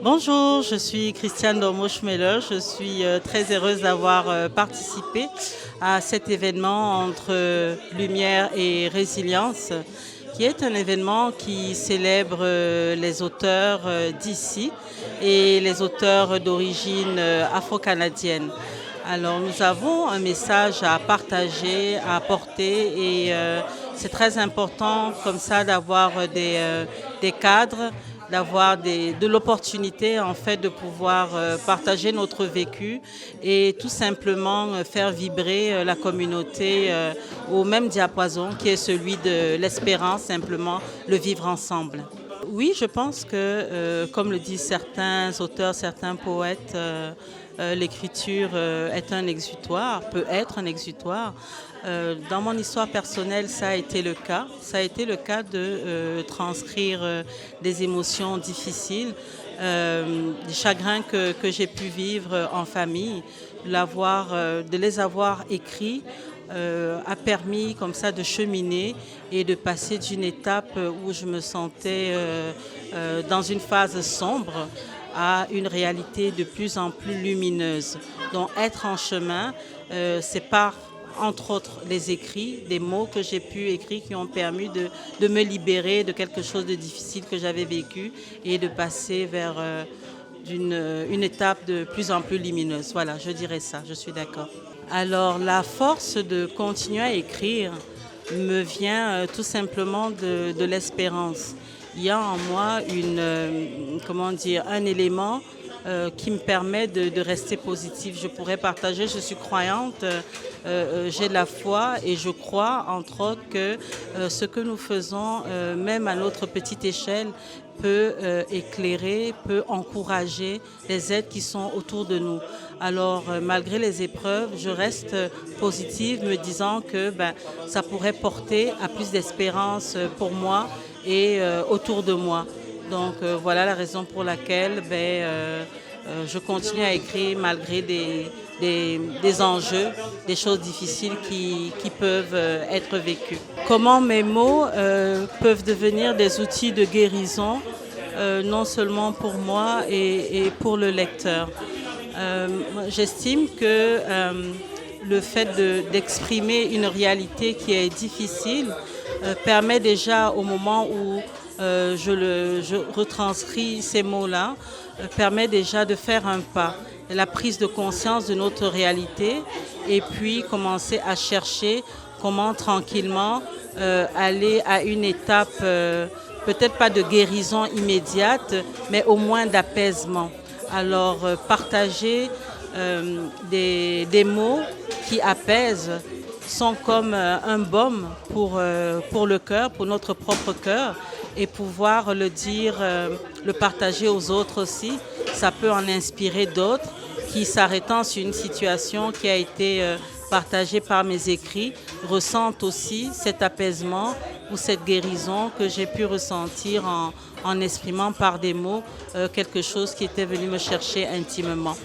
Bonjour, je suis Christiane Dormo-Schmeller. Je suis très heureuse d'avoir participé à cet événement entre lumière et résilience, qui est un événement qui célèbre les auteurs d'ici et les auteurs d'origine afro-canadienne. Alors nous avons un message à partager, à apporter et c'est très important comme ça d'avoir des cadres, d'avoir de l'opportunité en fait de pouvoir partager notre vécu et tout simplement faire vibrer la communauté au même diapason qui est celui de l'espérance, simplement le vivre ensemble. Oui, je pense que, comme le disent certains auteurs, certains poètes, l'écriture est un exutoire, peut être un exutoire. Dans mon histoire personnelle, ça a été le cas. Ça a été le cas de transcrire des émotions difficiles, des chagrins que j'ai pu vivre en famille, de les avoir écrits a permis comme ça de cheminer et de passer d'une étape où je me sentais dans une phase sombre à une réalité de plus en plus lumineuse. Donc être en chemin, c'est par entre autres les écrits, des mots que j'ai pu écrire qui ont permis de me libérer de quelque chose de difficile que j'avais vécu et de passer vers une étape de plus en plus lumineuse. Voilà, je dirais ça, je suis d'accord. Alors la force de continuer à écrire me vient tout simplement de l'espérance. Il y a en moi comment dire, un élément qui me permet de rester positif. Je pourrais partager, je suis croyante, j'ai de la foi et je crois entre autres que ce que nous faisons, même à notre petite échelle, peut éclairer, peut encourager les êtres qui sont autour de nous. Alors, malgré les épreuves, je reste positive, me disant que ça pourrait porter à plus d'espérance pour moi et autour de moi. Donc, voilà la raison pour laquelle je continue à écrire malgré des enjeux, des choses difficiles qui peuvent être vécues. Comment mes mots peuvent devenir des outils de guérison, non seulement pour moi et pour le lecteur. J'estime que le fait d'exprimer une réalité qui est difficile permet déjà au moment où je retranscris ces mots-là, permet déjà de faire un pas, la prise de conscience de notre réalité et puis commencer à chercher comment tranquillement aller à une étape, peut-être pas de guérison immédiate, mais au moins d'apaisement. Alors partager des mots qui apaisent sont comme un baume pour le cœur, pour notre propre cœur, et pouvoir le dire, le partager aux autres aussi, ça peut en inspirer d'autres qui, s'arrêtant sur une situation qui a été partagée par mes écrits, ressentent aussi cet apaisement ou cette guérison que j'ai pu ressentir en exprimant par des mots quelque chose qui était venu me chercher intimement.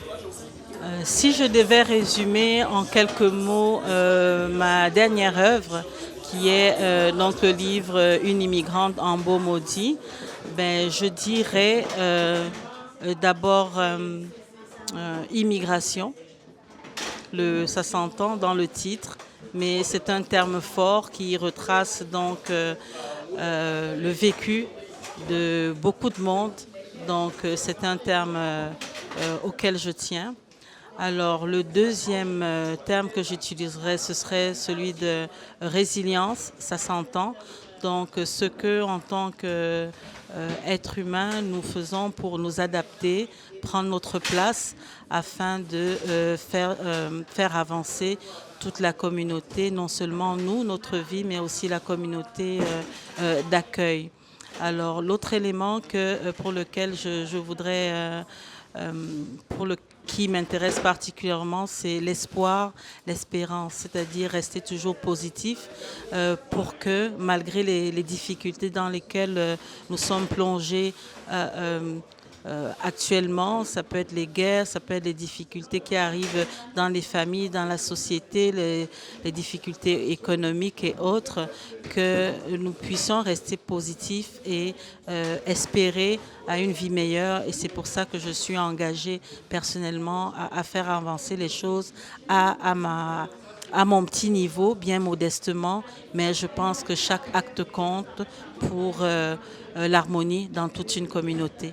Si je devais résumer en quelques mots ma dernière œuvre, qui est donc le livre Une immigrante en beau maudit, je dirais d'abord immigration. Ça s'entend dans le titre, mais c'est un terme fort qui retrace donc le vécu de beaucoup de monde. Donc c'est un terme auquel je tiens. Alors le deuxième terme que j'utiliserais, ce serait celui de résilience, ça s'entend. Donc ce que en tant qu'être humain nous faisons pour nous adapter, prendre notre place afin de faire avancer toute la communauté, non seulement nous, notre vie, mais aussi la communauté d'accueil. Alors l'autre élément pour lequel je voudrais qui m'intéresse particulièrement, c'est l'espoir, l'espérance, c'est-à-dire rester toujours positif pour que, malgré les difficultés dans lesquelles nous sommes plongés, Actuellement, ça peut être les guerres, ça peut être les difficultés qui arrivent dans les familles, dans la société, les difficultés économiques et autres, que nous puissions rester positifs et espérer à une vie meilleure. Et c'est pour ça que je suis engagée personnellement à faire avancer les choses à mon petit niveau, bien modestement, mais je pense que chaque acte compte pour l'harmonie dans toute une communauté.